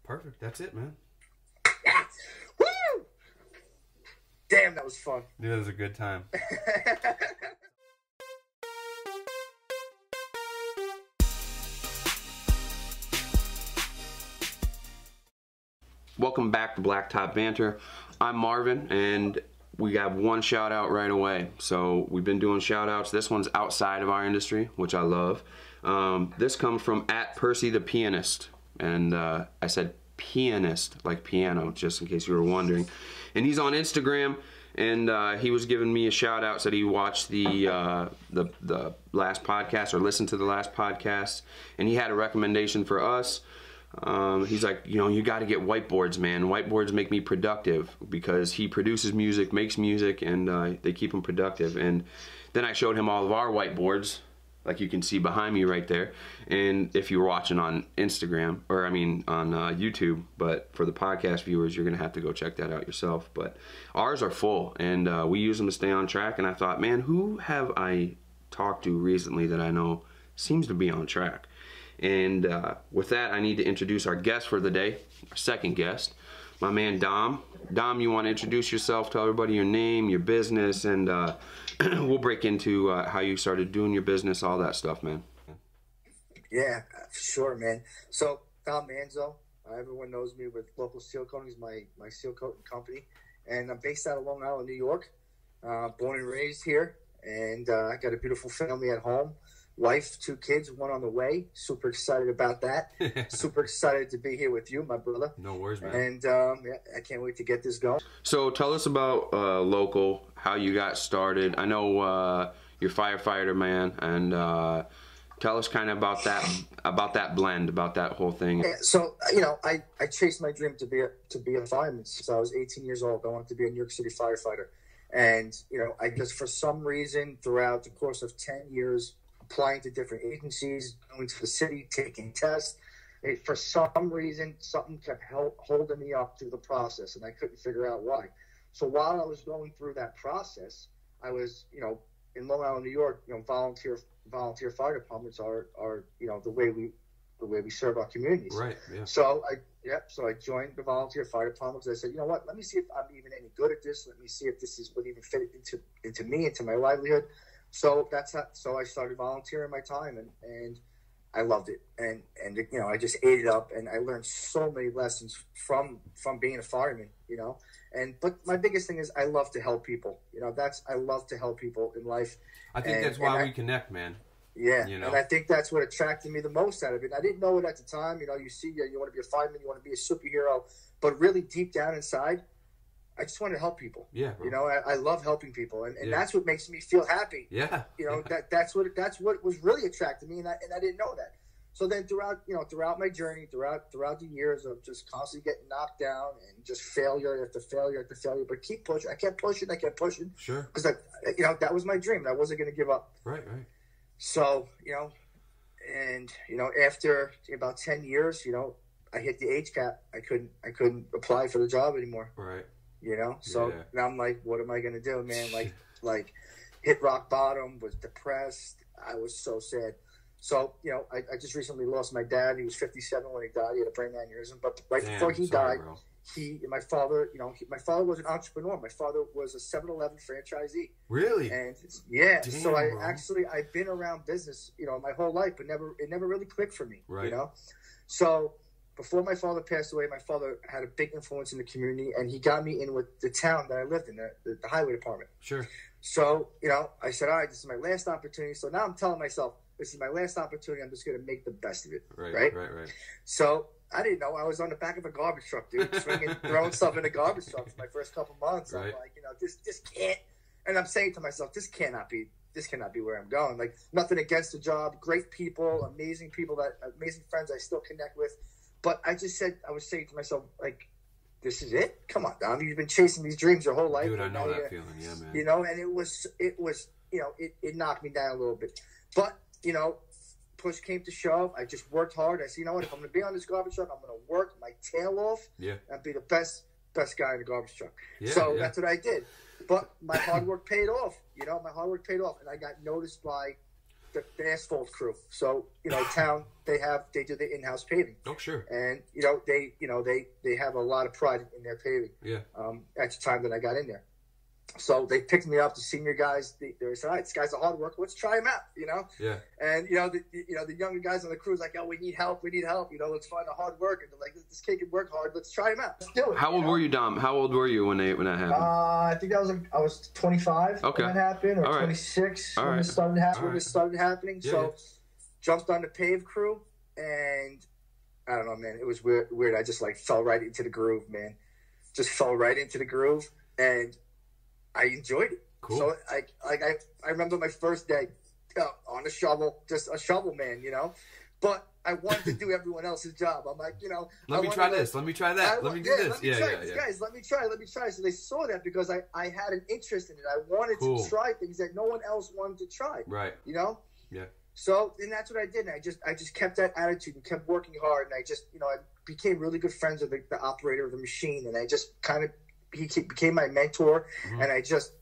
Perfect. That's it, man. Yeah. Woo! Damn, that was fun. Yeah, it was a good time. Welcome back to Blacktop Banter. I'm Marvin, and we got one shout out right away. So we've been doing shout outs. This one's outside of our industry, which I love. This comes from @Percy the Pianist, and I said pianist like piano, just in case you were wondering. And he's on Instagram, and he was giving me a shout out. Said he watched the last podcast, or listened to the last podcast, and he had a recommendation for us. He's like, you know, you got to get whiteboards, man. Whiteboards make me productive, because he produces music, makes music, and they keep him productive. And then I showed him all of our whiteboards, like you can see behind me right there. And if you were watching on Instagram, or I mean on YouTube, but for the podcast viewers, you're gonna have to go check that out yourself. But ours are full, and we use them to stay on track. And I thought, man, who have I talked to recently that I know seems to be on track? And with that, I need to introduce our guest for the day, our second guest, my man Dom. Dom, you want to introduce yourself, tell everybody your name, your business, and we'll break into how you started doing your business, all that stuff, man. Yeah, sure, man. So, Dom Manzo, everyone knows me with Local Seal Coating, my seal coating company. And I'm based out of Long Island, New York, born and raised here. And I got a beautiful family at home. Wife, 2 kids, 1 on the way. Super excited about that. Super excited to be here with you, my brother. No worries, man. And yeah, I can't wait to get this going. So tell us about Local, how you got started. I know you're a firefighter, man, and tell us kind of about that blend, about that whole thing. Yeah, so you know, I chased my dream to be a fireman since I was 18 years old. I wanted to be a New York City firefighter, and you know, I just for some reason throughout the course of 10 years. Applying to different agencies, going to the city, taking tests. For some reason, something kept holding me up through the process, and I couldn't figure out why. So while I was going through that process, I was, you know, in Long Island, New York. You know, volunteer fire departments are you know, the way we serve our communities. Right. Yeah. So I joined the volunteer fire department because I said, you know what, let me see if I'm even any good at this. Let me see if this would even fit into me, into my livelihood. So so I started volunteering my time, and I loved it, and you know, I just ate it up, and I learned so many lessons from being a fireman, you know. But my biggest thing is I love to help people, you know. I love to help people in life. I think that's why we connect, man. Yeah, you know? And I think that's what attracted me the most out of it. I didn't know it at the time, you know. You want to be a fireman, you want to be a superhero, but really deep down inside, I just want to help people. Yeah, bro. You know, I love helping people, and that's what makes me feel happy. Yeah, you know, that's what was really attracting me, and I didn't know that. So then throughout my journey, throughout the years of just constantly getting knocked down and just failure after failure after failure, but keep pushing. I kept pushing. Sure. Because you know, that was my dream, and I wasn't going to give up. Right. So you know, and you know, after about 10 years, you know, I hit the age cap. I couldn't apply for the job anymore. Right. You know, so now I'm like, what am I going to do, man? Like hit rock bottom, was depressed. I was so sad. So, you know, I just recently lost my dad. He was 57 when he died. He had a brain aneurysm. But before he died, bro. My father was an entrepreneur. My father was a 7-Eleven franchisee. Really? And yeah, damn, so bro. I've been around business, you know, my whole life, but it never really clicked for me. Right. You know? So before my father passed away, my father had a big influence in the community, and he got me in with the town that I lived in, the highway department. Sure. So, you know, I said, all right, this is my last opportunity. So now I'm telling myself, this is my last opportunity. I'm just going to make the best of it. Right. So I didn't know. I was on the back of a garbage truck, dude, throwing stuff in a garbage truck for my first couple months. Right. I'm like, you know, this can't. And I'm saying to myself, this cannot be where I'm going. Like, nothing against the job. Great people, amazing friends I still connect with. But I was saying to myself, like, this is it? Come on, Dom. You've been chasing these dreams your whole life. Dude, I know that feeling. Yeah, man. You know, and it was, you know, it knocked me down a little bit. But, you know, push came to shove. I just worked hard. I said, you know what? If I'm going to be on this garbage truck, I'm going to work my tail off and be the best guy in the garbage truck. So that's what I did. But my hard work paid off. You know, my hard work paid off. And I got noticed by the asphalt crew. So, town, they do the in-house paving. Oh, sure. And, they have a lot of pride in their paving. Yeah. At the time that I got in there. So they picked me up, the senior guys. They said, "All right, this guy's a hard worker. Let's try him out." Yeah. And the younger guys on the crew is like, "Oh, we need help. Let's find a hard worker." They're like, "This kid can work hard. Let's try him out. Let's do it." How old were you, Dom? How old were you when that happened? I think I was 25 when that happened, or 26 when it started happening. Yeah, so jumped on the pave crew, and I don't know, man. It was weird. I just fell right into the groove, man. Just fell right into the groove, and I enjoyed it. Cool. So I remember my first day on a shovel, just a shovel man, But I wanted to do everyone else's job. I'm like, let me try this. Let me try that. Let me do this. Guys, let me try. So they saw that because I had an interest in it. I wanted to try things that no one else wanted to try. Right. Yeah. So and that's what I did. And I just kept that attitude and kept working hard. And I just, I became really good friends with the operator of the machine. And I just he became my mentor, and I just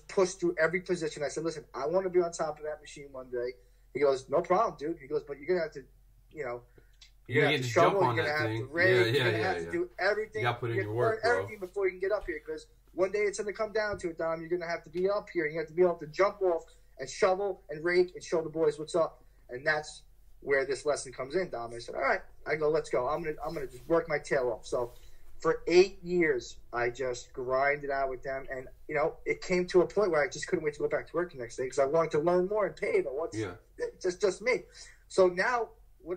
pushed through every position. I said, "Listen, I want to be on top of that machine one day." He goes, "No problem, dude." He goes, "But you're gonna have to, you're gonna have to shovel, you're gonna have to rake, you're gonna have to do everything. You gotta put in your work, bro. Everything before you can get up here, because one day it's gonna come down to it, Dom. You're gonna have to be up here, and you have to be able to jump off and shovel and rake and show the boys what's up." And that's where this lesson comes in, Dom. I said, "All right." I go, "Let's go. I'm gonna just work my tail off." So for 8 years, I just grinded out with them. And, it came to a point where I just couldn't wait to go back to work the next day because I wanted to learn more and pave. Just me. So now,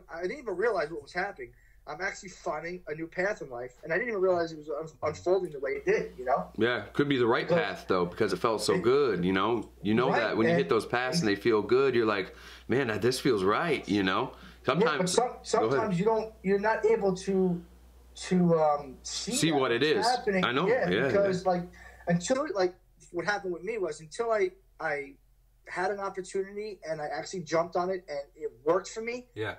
I didn't even realize what was happening. I'm actually finding a new path in life. And I didn't even realize it was unfolding the way it did, Yeah, could be the right path, though, because it felt so good, right, that when you hit those paths and they feel good, you're like, man, this feels right, Sometimes, sometimes you're not able to see what it is happening. I know, because until what happened with me was until I had an opportunity and I actually jumped on it and it worked for me. Yeah.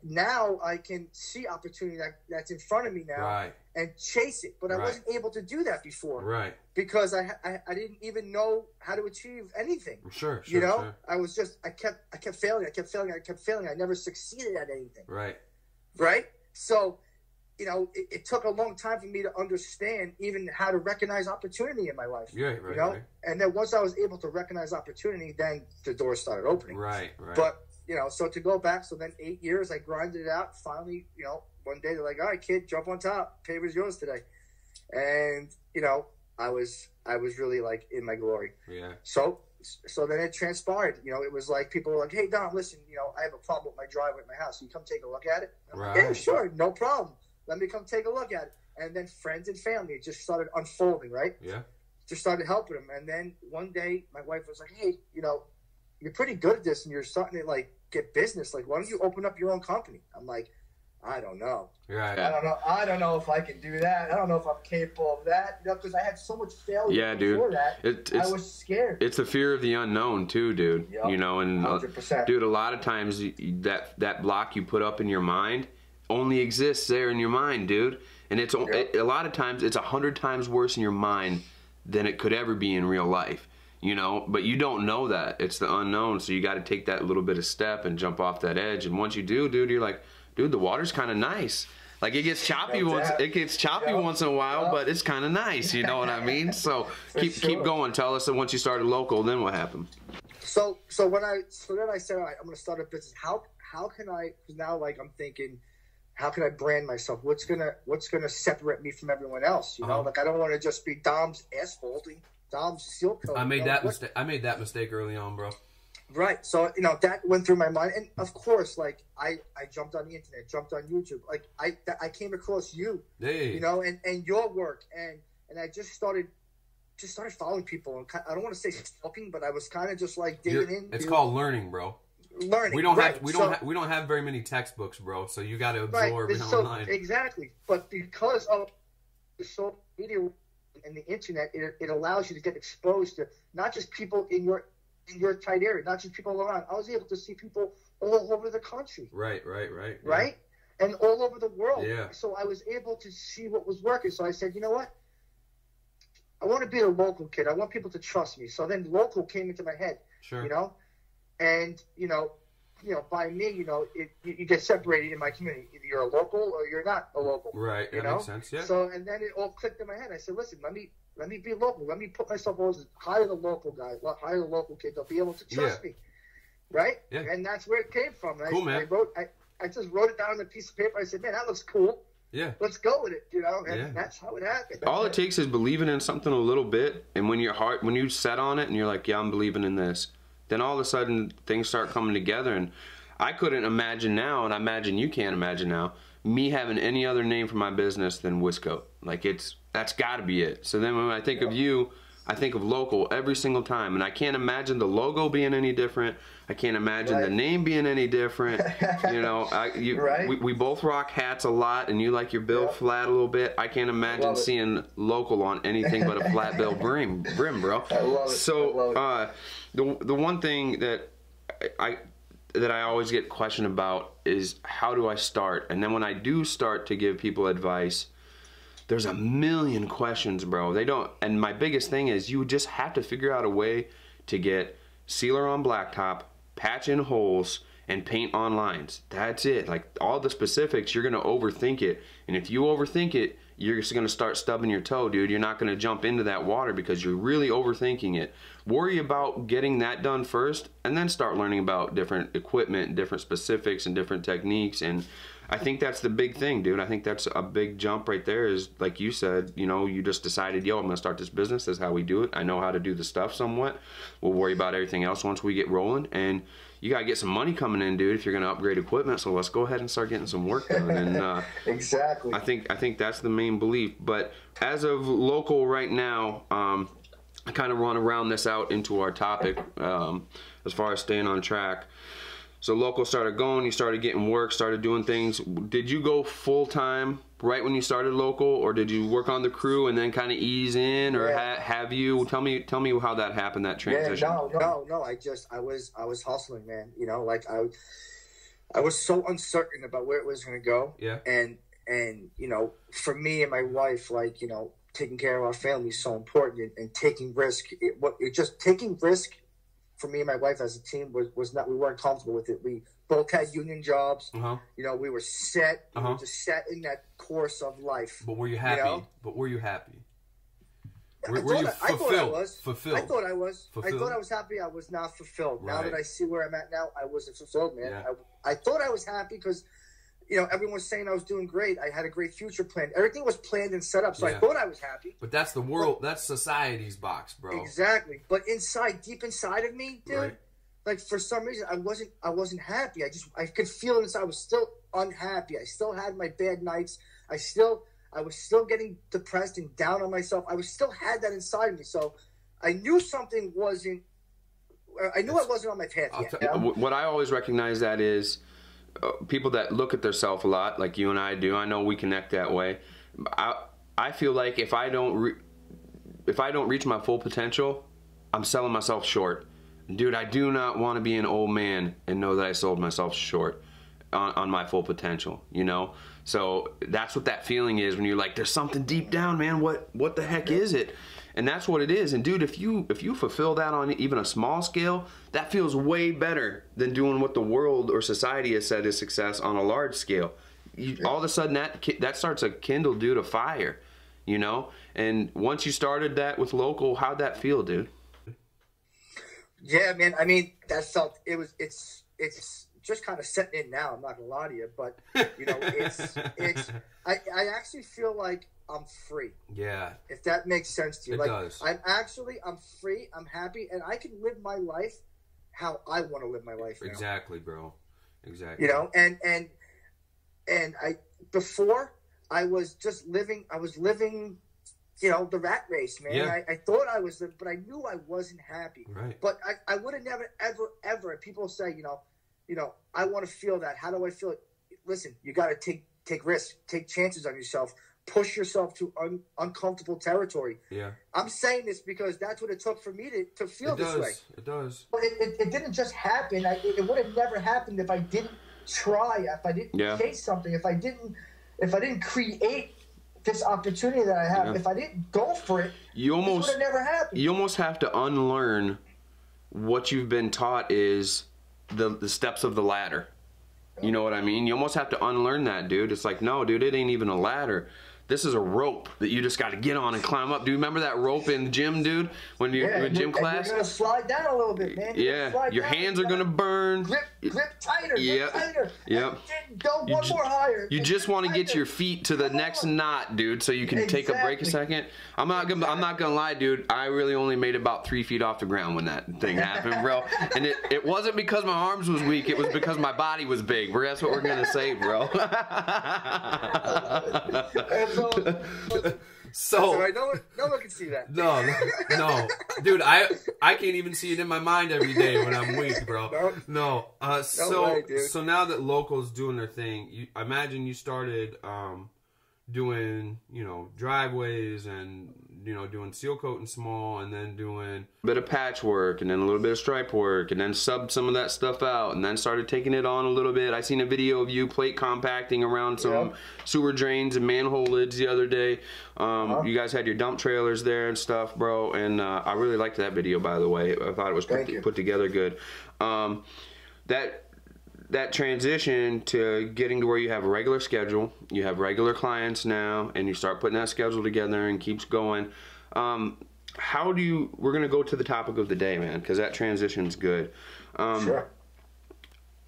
Now I can see opportunity that's in front of me now, and chase it. But I wasn't able to do that before, because I didn't even know how to achieve anything. Sure. I was just I kept failing. I never succeeded at anything. Right. So, it took a long time for me to understand even how to recognize opportunity in my life. Right. And then once I was able to recognize opportunity, then the doors started opening. Right. But, so to go back, so then 8 years, I grinded it out. Finally, one day they're like, "All right, kid, jump on top. Paver's yours today." And, I was really in my glory. Yeah. So then it transpired. It was like people were like, "Hey, Dom, listen, I have a problem with my driveway at my house. Can you come take a look at it?" I'm like, "Yeah, sure, no problem. Let me come take a look at it." And then friends and family just started unfolding, right? Yeah. Just started helping them. And then one day my wife was like, "Hey, you're pretty good at this and you're starting to get business. Why don't you open up your own company?" I'm like, "I don't know. Right. I don't know if I can do that. I don't know if I'm capable of that." Because I had so much failure before that. I was scared. It's the fear of the unknown too, dude. Yep. And 100%. Dude, a lot of times that block you put up in your mind only exists there in your mind, dude. And a lot of times it's 100 times worse in your mind than it could ever be in real life. But you don't know that. It's the unknown, so you got to take that little bit of step and jump off that edge. And once you do, dude, you're like, dude, the water's kind of nice. It gets choppy once in a while, but it's kind of nice. You know what I mean? So keep going. Tell us that once you started local, then what happened? So then I said, all right, I'm going to start a business. How can I now? I'm thinking, how can I brand myself? What's gonna separate me from everyone else? I don't want to just be Dom's asphalting, Dom's Sealcoating. I made that mistake early on, bro. Right. So, that went through my mind. And of course, I jumped on the internet, jumped on YouTube. I came across you, and your work. And I just started following people. And I don't want to say stalking, but I was kind of just digging in. It's called learning, bro. Learning. We don't have very many textbooks, bro. So you got to absorb it online. Exactly. But because of the social media and the internet, it allows you to get exposed to not just people in your tight area, not just people around. I was able to see people all over the country. Right. And all over the world. Yeah. So I was able to see what was working. So I said, you know what? I want to be a local kid. I want people to trust me. So then local came into my head. Sure. And, by me, you get separated in my community. Either you're a local or you're not a local. Right. That makes sense. Yeah. So, and then it all clicked in my head. I said, listen, let me be local. Let me put myself as hire the local guy, hire the local kid. They'll be able to trust me. Right? Yeah. And that's where it came from. Cool, man. I just wrote it down on a piece of paper. I said, man, that looks cool. Yeah. Let's go with it, and that's how it happened. All it takes is believing in something a little bit, and when you set on it and you're like, yeah, I'm believing in this, then all of a sudden things start coming together. And I couldn't imagine now, and I imagine you can't imagine now, me having any other name for my business than Wisco. Like, that's got to be it. So then when I think of you, I think of local every single time, and I can't imagine the logo being any different. I can't imagine the name being any different. We both rock hats a lot, and you like your bill flat a little bit. I can't imagine seeing local on anything but a flat bill brim, bro. I love it. So the one thing that I always get questioned about is, how do I start? And then when I do start to give people advice, there's a million questions, bro. And my biggest thing is, you just have to figure out a way to get sealer on blacktop, patch in holes, and paint on lines. That's it. Like, all the specifics, you're gonna overthink it. And if you overthink it, you're just gonna start stubbing your toe, dude. You're not gonna jump into that water because you're really overthinking it. Worry about getting that done first, and then start learning about different equipment, different specifics, and different techniques. And I think that's the big thing, dude. I think that's a big jump right there, is like you said, you just decided, yo, I'm gonna start this business. That's how we do it. I know how to do the stuff somewhat. We'll worry about everything else once we get rolling. And you gotta get some money coming in, dude, if you're gonna upgrade equipment. So let's go ahead and start getting some work done. And exactly. I think that's the main belief. But as of local right now, I kind of want to round this out into our topic as far as staying on track. So local started going, you started getting work, started doing things. Did you go full time right when you started local, or did you work on the crew and then kind of ease in, or have you? Tell me how that happened, that transition. Yeah, no. I was hustling, man. I was so uncertain about where it was going to go. Yeah. And for me and my wife, taking care of our family is so important, and taking risk. Taking risk. For me and my wife as a team was not, we weren't comfortable with it. We both had union jobs. We were set. We were just set in that course of life. But were you happy? Were you happy? I thought I was. Fulfilled. I thought I was. Fulfilled. I thought I was happy. I was not fulfilled. Right. Now that I see where I'm at now, I wasn't fulfilled, man. Yeah. I thought I was happy because, everyone was saying I was doing great. I had a great future plan. Everything was planned and set up, so I thought I was happy. But that's the world. That's society's box, bro. Exactly. But deep inside of me, dude, like, for some reason, I wasn't happy. I could feel inside. I was still unhappy. I still had my bad nights. I was still getting depressed and down on myself. I still had that inside of me. So I knew something wasn't. I knew I wasn't on my path yet. What I always recognize that is, people that look at themselves a lot, like you and I do. I know we connect that way. I feel like if I don't reach my full potential, I'm selling myself short. Dude, I do not want to be an old man and know that I sold myself short on my full potential, So that's what that feeling is when you're like, there's something deep down, man. What the heck is it? And that's what it is. And dude, if you fulfill that on even a small scale, that feels way better than doing what the world or society has said is success on a large scale. All of a sudden that starts to kindle, dude, a fire, And once you started that with local, how'd that feel, dude? Yeah, man. I mean, that felt it's just kind of setting in now. I'm not gonna lie to you, but I actually feel like I'm free. Yeah. If that makes sense to you. It does. I'm free, I'm happy, and I can live my life how I want to live my life now. Exactly, bro. Exactly. And before I was living the rat race, man. Yeah. I thought I was, but I knew I wasn't happy. Right. But I would have never, ever, people say, I want to feel that. How do I feel it? Listen, you got to take risks, take chances on yourself, push yourself to uncomfortable territory. Yeah. I'm saying this because that's what it took for me to feel this way. It does. But it didn't just happen. It would have never happened if I didn't try, if I didn't chase something, if I didn't create this opportunity that I have, if I didn't go for it, it would have never happened. You almost have to unlearn what you've been taught is the steps of the ladder. You know what I mean? You almost have to unlearn that, dude. It's like, no, dude, it ain't even a ladder. This is a rope that you just got to get on and climb up. Do you remember that rope in gym, dude? When you in gym class? You're gonna slide down a little bit, man. Your hands are gonna burn. Grip tighter. Grip tighter. Yep. Go one more higher. You just want to get your feet to the next knot, dude, so you can take a break a second. I'm not gonna lie, dude. I really only made about 3 feet off the ground when that thing happened, bro. And it wasn't because my arms was weak. It was because my body was big. That's what we're gonna say, bro. So no one can see that. No, dude, I can't even see it in my mind every day when I'm weak, bro. No. So now that locals doing their thing, I imagine you started doing, driveways and doing seal coating small, and then doing a bit of patchwork, and then a little bit of stripe work, and then subbed some of that stuff out, and then started taking it on a little bit. I seen a video of you plate compacting around some sewer drains and manhole lids the other day. You guys had your dump trailers there and stuff, bro, and I really liked that video, by the way. I thought it was put together good. That transition to getting to where you have a regular schedule, you have regular clients now, and you start putting that schedule together and keeps going. How do you, we're going to go to the topic of the day, man, because that transition's good. Sure.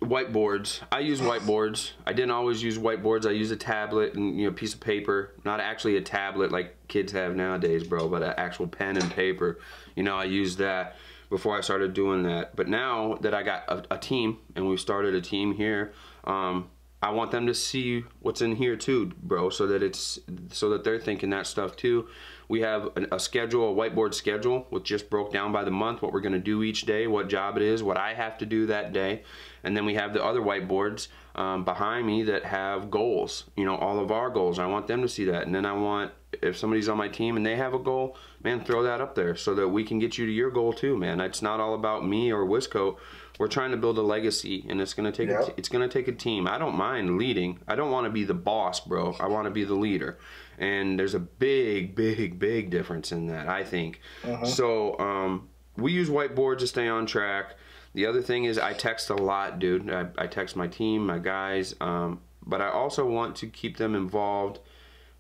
Whiteboards. I use whiteboards. I didn't always use whiteboards. I use a tablet and a piece of paper. Not actually a tablet like kids have nowadays, bro, but an actual pen and paper. I use that before I started doing that. But now that I got a team, and we've started a team here, I want them to see what's in here too, bro, so that they're thinking that stuff too. We have a schedule, a whiteboard schedule, which just broke down by the month, what we're gonna do each day, what job it is, what I have to do that day. And then we have the other whiteboards behind me that have goals, all of our goals. I want them to see that. And then I want, if somebody's on my team and they have a goal, man, throw that up there so that we can get you to your goal too, man. It's not all about me or Wisco. We're trying to build a legacy, and it's gonna take it's gonna take a team. I don't mind leading. I don't want to be the boss, bro. I want to be the leader, and there's a big difference in that, I think. So we use whiteboards to stay on track. The other thing is I text a lot, dude. I text my team, my guys, but I also want to keep them involved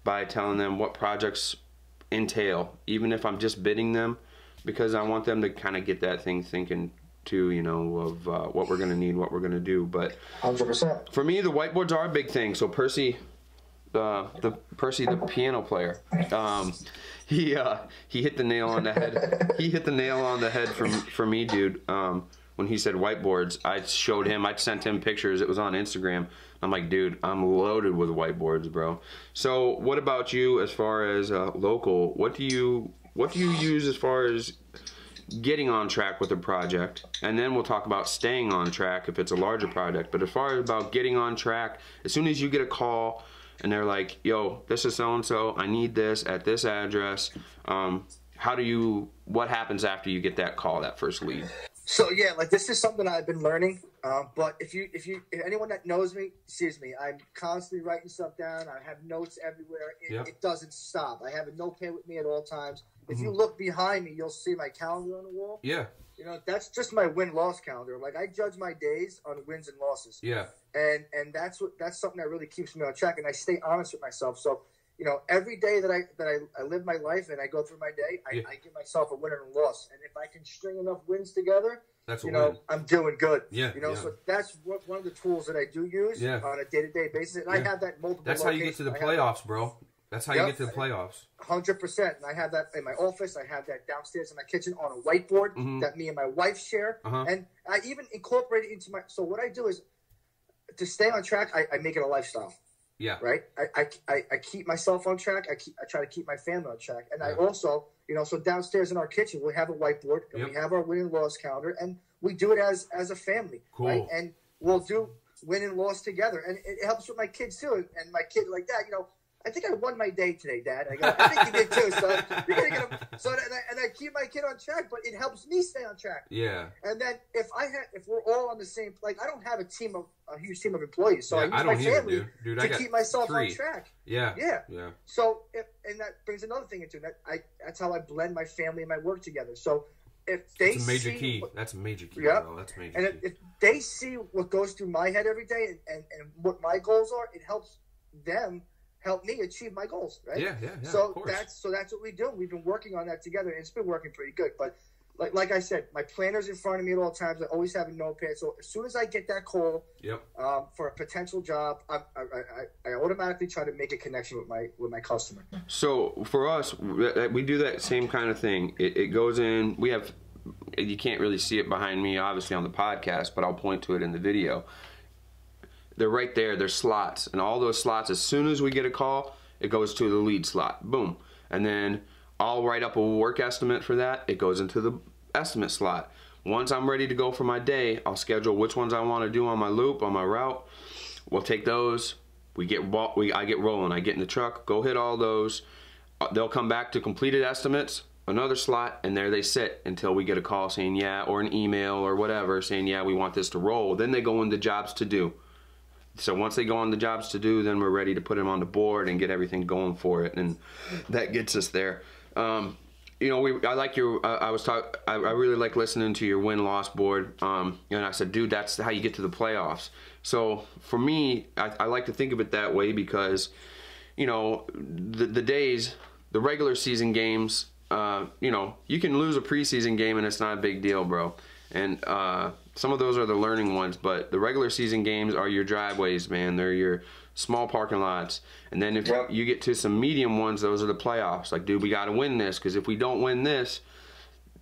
by telling them what projects entail, even if I'm just bidding them, because I want them to kind of get that thing thinking too, of what we're gonna need, what we're gonna do. But 100%. For me, the whiteboards are a big thing. So Percy, the piano player, he hit the nail on the head. He hit the nail on the head for me, dude. When he said whiteboards, I showed him. I sent him pictures. It was on Instagram. I'm like, dude, I'm loaded with whiteboards, bro. So what about you as far as local? What do you use as far as getting on track with a project? And then we'll talk about staying on track if it's a larger project. But as far as about getting on track, as soon as you get a call and they're like, yo, this is so-and-so, I need this at this address, what happens after you get that call, that first lead? So yeah, like this is something I've been learning. But if anyone that knows me sees me, I'm constantly writing stuff down. I have notes everywhere. It doesn't stop. I have a notepad with me at all times. If you look behind me, you'll see my calendar on the wall. Yeah. That's just my win-loss calendar. Like I judge my days on wins and losses. Yeah. And that's something that really keeps me on track, and I stay honest with myself. So, every day that I live my life and I go through my day, I give myself a win and a loss. And if I can string enough wins together, that's I'm doing good. Yeah. So that's one of the tools that I do use on a day-to-day basis. And I have that multiple. That's how you get to the playoffs, bro. That's how you get to the playoffs. 100%. And I have that in my office. I have that downstairs in my kitchen on a whiteboard that me and my wife share. And I even incorporate it into so what I do is, to stay on track, I make it a lifestyle. Yeah. Right? I keep myself on track. I try to keep my family on track. And I also, so downstairs in our kitchen, we have a whiteboard and we have our win and loss calendar, and we do it as a family. Cool. Right? And we'll do win and loss together. And it helps with my kids too. And my kid like that, I think I won my day today, Dad. I go, I think you did too, son. You're gonna get a, so and I keep my kid on track, but it helps me stay on track. Yeah. And then if we're all on the same, like I don't have a huge team of employees, so I use my family to keep myself on track. Yeah. Yeah. Yeah. So and that brings another thing into that. That's how I blend my family and my work together. So if they That's a major see key. That's a major key, yep. bro. That's a major and key. if they see what goes through my head every day and what my goals are, it helps them help me achieve my goals, right? Yeah. So of course. that's what we do. We've been working on that together, and it's been working pretty good. But like I said, my planner's in front of me at all times. I always have a notepad. So as soon as I get that call for a potential job, I automatically try to make a connection with my customer. So for us, we do that same kind of thing. It goes in. We have. You can't really see it behind me, obviously, on the podcast, but I'll point to it in the video. They're right there. There's slots, and all those slots, as soon as we get a call, it goes to the lead slot. Boom. And then I'll write up a work estimate for that. It goes into the estimate slot. Once I'm ready to go for my day, I'll schedule which ones I want to do on my loop, on my route. We'll take those. I get rolling. I get in the truck, go hit all those. They'll come back to completed estimates, another slot, and there they sit until we get a call saying yeah, or an email or whatever saying yeah, we want this to roll. Then they go into jobs to do. So once they go on the jobs to do, then we're ready to put them on the board and get everything going for it, and that gets us there. You know, I like your. I really like listening to your win-loss board. And I said, dude, that's how you get to the playoffs. So for me, I like to think of it that way because, you know, the regular season games. You know, you can lose a preseason game and it's not a big deal, bro. And some of those are the learning ones, but the regular season games are your driveways, man. They're your small parking lots. And then if you get to some medium ones, those are the playoffs. Like, dude, we got to win this, because if we don't win this,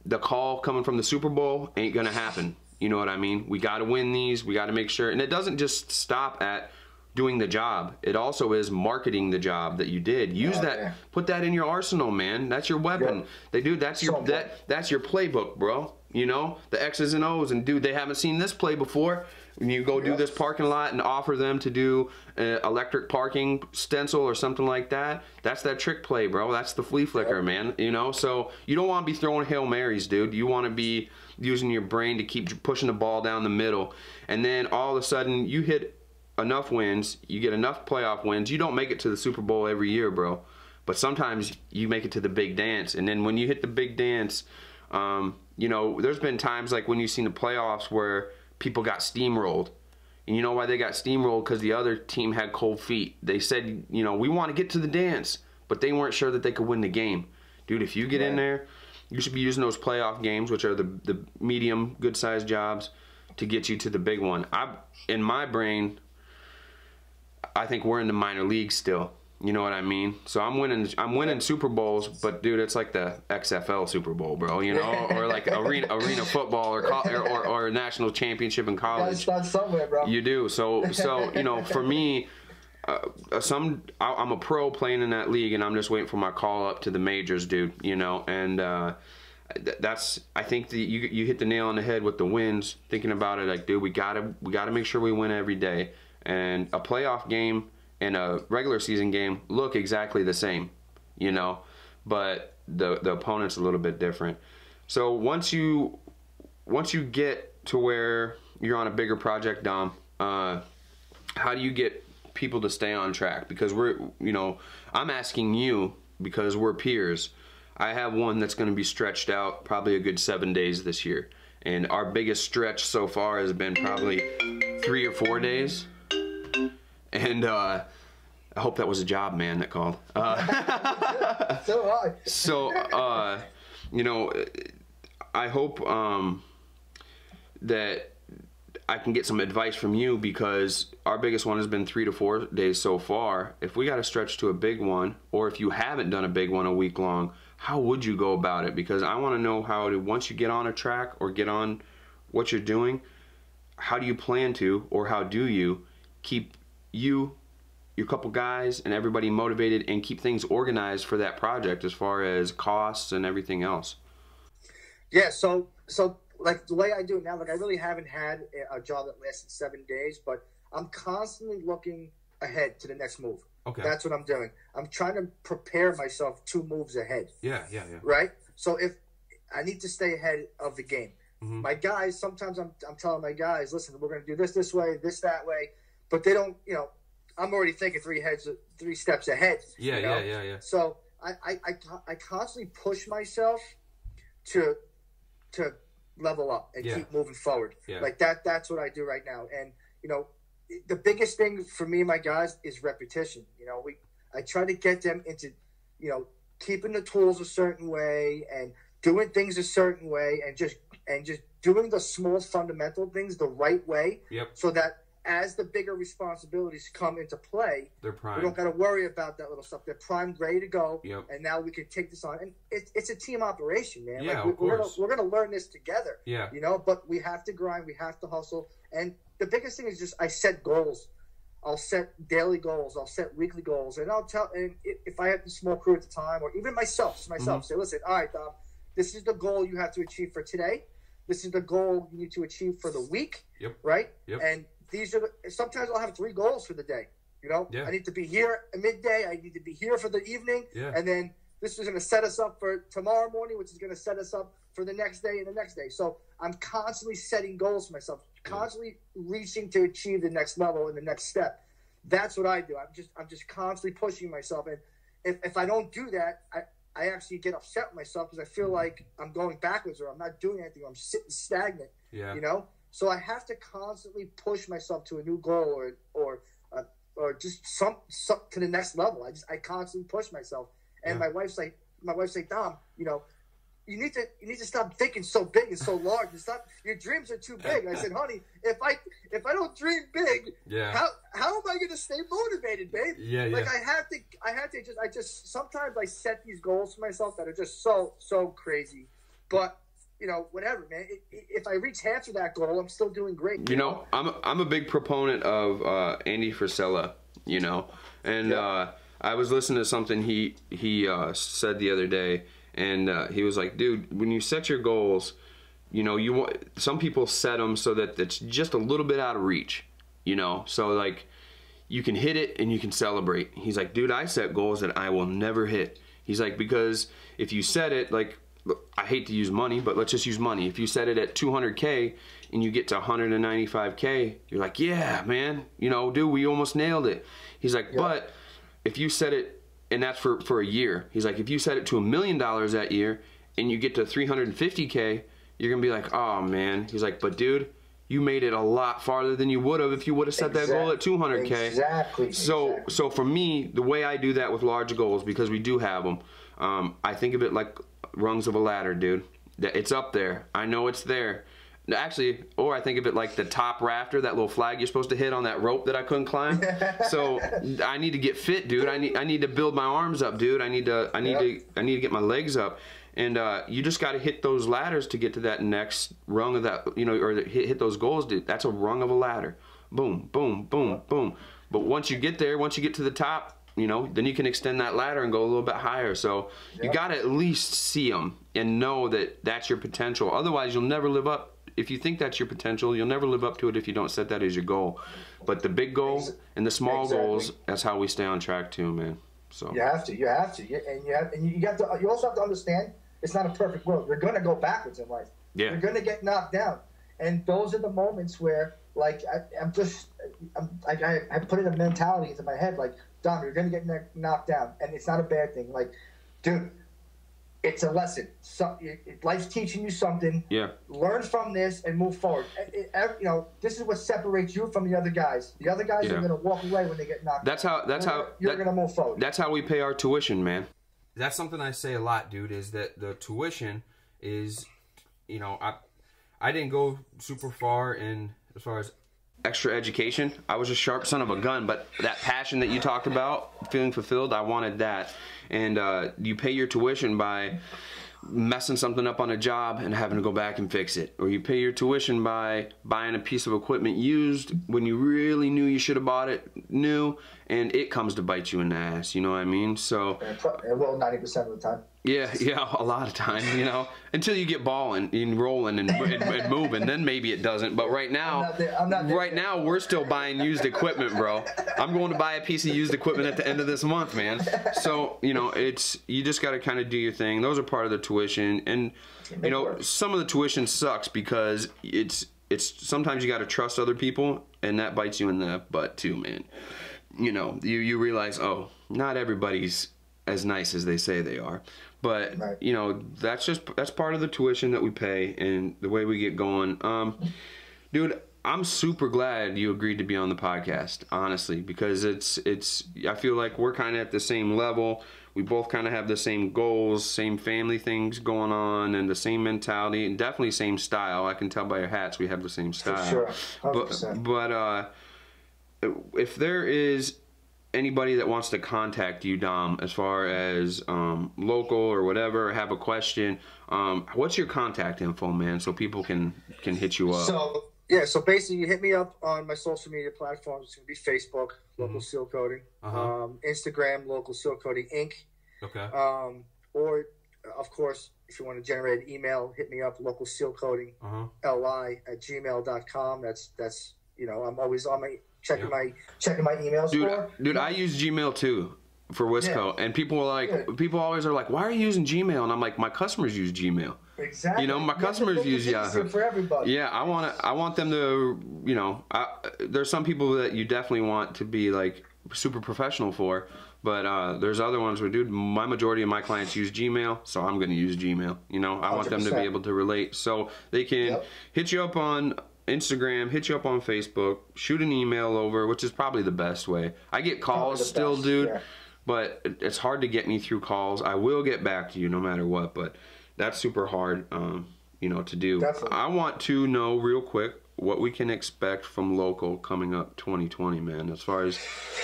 the call coming from the Super Bowl ain't going to happen. You know what I mean? We got to win these. We got to make sure. And it doesn't just stop at doing the job. It also is marketing the job that you did. Use that. Yeah. Put that in your arsenal, man. That's your weapon. Yeah. That's your playbook, bro. You know, the X's and O's, and dude, they haven't seen this play before. When you go do this parking lot and offer them to do electric parking stencil or something like that, that's that trick play, bro. That's the flea flicker, man. You know, so you don't want to be throwing Hail Marys, dude. You want to be using your brain to keep pushing the ball down the middle, and then all of a sudden you hit enough wins, you get enough playoff wins. You don't make it to the Super Bowl every year, bro, but sometimes you make it to the big dance. And then when you hit the big dance, you know, there's been times like when you've seen the playoffs where people got steamrolled. And you know why they got steamrolled? Because the other team had cold feet. They said, you know, we want to get to the dance, but they weren't sure that they could win the game. Dude, if you get in there, you should be using those playoff games, which are the medium, good-sized jobs, to get you to the big one. In my brain, I think we're in the minor leagues still. You know what I mean? So I'm winning Super Bowls, but dude, it's like the XFL Super Bowl, bro. You know, or like arena football, or a national championship in college. That's somewhere, bro. You do. So you know, for me, I'm a pro playing in that league, and I'm just waiting for my call up to the majors, dude. You know, and I think that you hit the nail on the head with the wins. Thinking about it, like, dude, we gotta make sure we win every day, and a playoff game and a regular season game look exactly the same, you know, but the opponent's a little bit different. So once you get to where you're on a bigger project, Dom, how do you get people to stay on track? Because I'm asking you because we're peers. I have one that's going to be stretched out probably a good 7 days this year, and our biggest stretch so far has been probably 3 or 4 days. And I hope that was a job man that called. So you know, I hope that I can get some advice from you, because our biggest one has been 3 to 4 days so far. If we got to stretch to a big one, or if you haven't done a big one a week long, how would you go about it? Because I want to know how to, once you get on a track or get on what you're doing, how do you plan to, or how do you keep your couple guys and everybody motivated and keep things organized for that project as far as costs and everything else? Yeah, so like the way I do it now, like I really haven't had a job that lasted 7 days, but I'm constantly looking ahead to the next move. Okay. That's what I'm doing. I'm trying to prepare myself 2 moves ahead. Yeah. Right? So if I need to stay ahead of the game. Mm-hmm. My guys, sometimes I'm telling my guys, listen, we're going to do this way, this that way. But they don't, you know, I'm already thinking 3 steps ahead. Yeah, you know? yeah. So I constantly push myself to to level up and keep moving forward. Like that's what I do right now. And you know, the biggest thing for me and my guys is repetition. You know, I try to get them into, you know, keeping the tools a certain way and doing things a certain way and just doing the small fundamental things the right way. So that as the bigger responsibilities come into play, they're primed. We don't got to worry about that little stuff. They're primed, ready to go, and now we can take this on. And it's a team operation, man. Yeah, like we're gonna learn this together. Yeah, you know. But we have to grind. We have to hustle. And the biggest thing is just I set goals. I'll set daily goals. I'll set weekly goals, and I'll tell. And if I have a small crew at the time, or even myself, say, listen, all right, Dom, this is the goal you have to achieve for today. This is the goal you need to achieve for the week. Right. And these are sometimes I'll have 3 goals for the day. You know, I need to be here at midday. I need to be here for the evening, and then this is going to set us up for tomorrow morning, which is going to set us up for the next day and the next day. So I'm constantly setting goals for myself, constantly reaching to achieve the next level and the next step. That's what I do. I'm just constantly pushing myself, and if I don't do that, I actually get upset with myself because I feel like I'm going backwards or I'm not doing anything. Or I'm sitting stagnant. You know. So I have to constantly push myself to a new goal or just some to the next level. I constantly push myself. And my wife's like, Dom, you know, you need to stop thinking so big and so large and stop. Your dreams are too big. And I said, honey, if I don't dream big, how am I going to stay motivated, babe? Like I just sometimes I set these goals for myself that are just so crazy, but. You know, whatever, man. If I reach half of that goal, I'm still doing great. You know, I'm a big proponent of Andy Frisella. You know, and I was listening to something he said the other day, and he was like, dude, when you set your goals, you know, some people set them so that it's just a little bit out of reach. You know, so like you can hit it and you can celebrate. He's like, dude, I set goals that I will never hit. He's like, because if you set it like. I hate to use money, but let's just use money. If you set it at 200K and you get to 195K, you're like, yeah, man, you know, dude, we almost nailed it. He's like, but if you set it, and that's for a year, he's like, if you set it to $1 million that year and you get to 350K, you're going to be like, oh, man. He's like, but dude, you made it a lot farther than you would have if you would have set that goal at 200K. Exactly. So for me, the way I do that with large goals, because we do have them, I think of it like rungs of a ladder, dude. It's up there. I know it's there. Actually, or I think of it like the top rafter, that little flag you're supposed to hit on that rope that I couldn't climb. So I need to get fit, dude. I need to build my arms up, dude. I need to get my legs up. And you just got to hit those ladders to get to that next rung of that, you know, or hit those goals, dude. That's a rung of a ladder. Boom, boom, boom, boom. But once you get there, once you get to the top, you know, then you can extend that ladder and go a little bit higher. So you got to at least see them and know that that's your potential. Otherwise, you'll never live up. If you think that's your potential, you'll never live up to it if you don't set that as your goal. But the big goal and the small goals, that's how we stay on track too, man. So you have to, and you also have to understand it's not a perfect world. You're going to go backwards in life. You're going to get knocked down, and those are the moments where, like, I put in a mentality into my head, like, Dom, you're going to get knocked down, and it's not a bad thing. Like, dude, it's a lesson. Life's teaching you something. Learn from this and move forward. You know, this is what separates you from the other guys. The other guys are going to walk away when they get knocked down. You're going to move forward. That's how we pay our tuition, man. That's something I say a lot, dude, is that the tuition is, you know, I didn't go super far in as far as extra education. I was a sharp son of a gun, but that passion that you talked about, feeling fulfilled, I wanted that. And you pay your tuition by messing something up on a job and having to go back and fix it. Or you pay your tuition by buying a piece of equipment used when you really knew you should have bought it new, and it comes to bite you in the ass, you know what I mean? So it will 90% of the time. Yeah, a lot of time, you know, until you get balling and rolling and moving, then maybe it doesn't. But right now, now we're still buying used equipment, bro. I'm going to buy a piece of used equipment at the end of this month, man. So, you know, you just got to kind of do your thing. Those are part of the tuition, and you know, some of the tuition sucks because it's sometimes you got to trust other people, and that bites you in the butt too, man. You know, you realize, oh, not everybody's as nice as they say they are. But you know, that's part of the tuition that we pay and the way we get going. Dude, I'm super glad you agreed to be on the podcast, honestly, because I feel like we're kind of at the same level. We both kind of have the same goals, same family things going on, and the same mentality, and definitely same style. I can tell by your hats we have the same style. For sure, 100%. But if there is anybody that wants to contact you, Dom, as far as local or whatever, or have a question, what's your contact info, man, so people can hit you up? So basically you hit me up on my social media platforms. It's going to be Facebook, Local Seal Coating, Instagram, Local Seal Coating Inc. Okay. Or, of course, if you want to generate an email, hit me up, Local Seal Coating, li@gmail.com. That's you know, I'm always on my checking my emails. Dude, I use Gmail too for Wisco, and people always are like, why are you using Gmail? And I'm like, my customers use Gmail. Exactly. You know, my customers use Yahoo. For everybody. Yeah, I want them to, you know, there's some people that you definitely want to be like super professional for, but there's other ones where, dude, my majority of my clients use Gmail, so I'm going to use Gmail. You know, I want them to be able to relate, so they can hit you up on Instagram, hit you up on Facebook, shoot an email over, which is probably the best way. I get calls still, dude, but it's hard to get me through calls. I will get back to you no matter what, but that's super hard, you know, to do. Definitely. I want to know real quick what we can expect from Local coming up 2020, man. As far as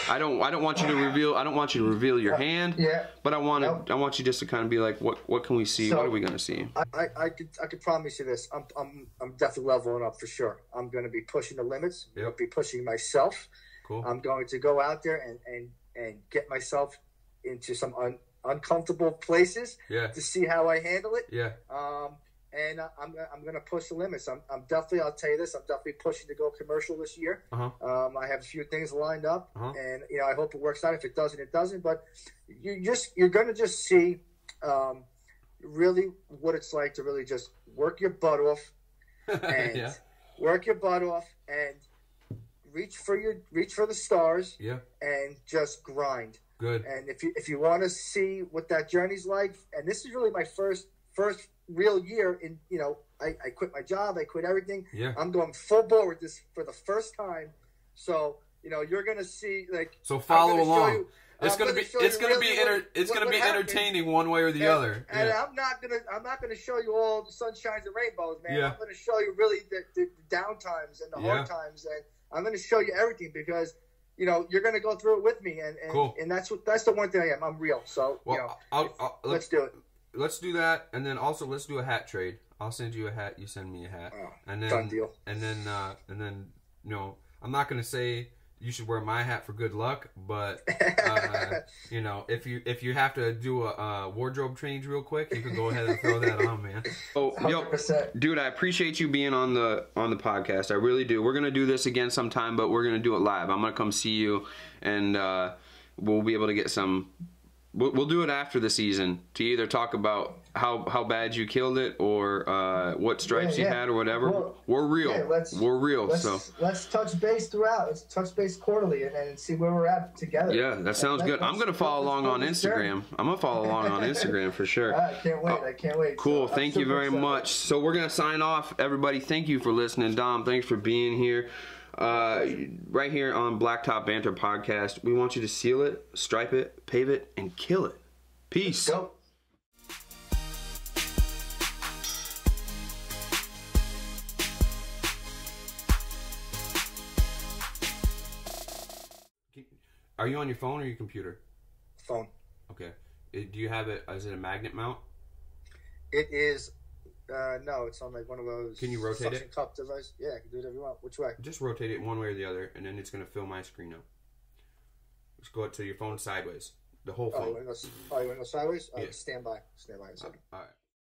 I don't want you to reveal your hand, but I want you just to kind of be like, what can we see? So, what are we gonna see? I could promise you this. I'm definitely leveling up for sure. I'm going to be pushing the limits. Yep. I'll be pushing myself. Cool. I'm going to go out there and get myself into some uncomfortable places to see how I handle it. Yeah. And I'm going to push the limits. I'm definitely, I'll tell you this, I'm definitely pushing to go commercial this year. I have a few things lined up, and you know, I hope it works out. If it doesn't, it doesn't. But you're going to just see really what it's like to really just work your butt off and work your butt off and reach for the stars. And just grind. Good. And if you want to see what that journey's like, and this is really my first real year in, you know, I quit my job, I quit everything. I'm going full bore with this for the first time. So, you know, you're gonna see, like, so follow along. It's gonna be entertaining one way or the other. And I'm not gonna show you all the sunshines and rainbows, man. I'm gonna show you really the down times and the hard times, and I'm gonna show you everything, because you know, you're going to go through it with me, and that's the one thing I am. I'm real. So, well, you know, let's do it. Let's do that, and then also let's do a hat trade. I'll send you a hat, you send me a hat, and then done deal. And then you know, I'm not going to say you should wear my hat for good luck, but you know, if you have to do a wardrobe change real quick, you can go ahead and throw that on, man. Oh, yo, dude, I appreciate you being on the podcast. I really do. We're gonna do this again sometime, but we're gonna do it live. I'm gonna come see you, and we'll be able to get some. We'll do it after the season to either talk about how bad you killed it, or what stripes you had, or whatever. Well, we're real. We're real. Let's touch base throughout. Let's touch base quarterly and see where we're at together. Yeah, that sounds good. I'm gonna follow along on Instagram. I'm gonna follow along on Instagram for sure. I can't wait. I can't wait. Cool. So, thank you very much. So we're gonna sign off, everybody. Thank you for listening, Dom. Thanks for being here. Right here on Blacktop Banter Podcast, we want you to seal it, stripe it, pave it, and kill it. Peace. Let's go. Are you on your phone or your computer? Phone. Okay. Do you have it? Is it a magnet mount? It is. No, it's on like one of those. Can you rotate suction cup device? Yeah, I can do whatever you want. Which way? Just rotate it one way or the other, and then it's going to fill my screen up. Just go to your phone sideways. The whole phone. Oh, you want to go sideways? Yeah. Stand by. Stand by a second. All right.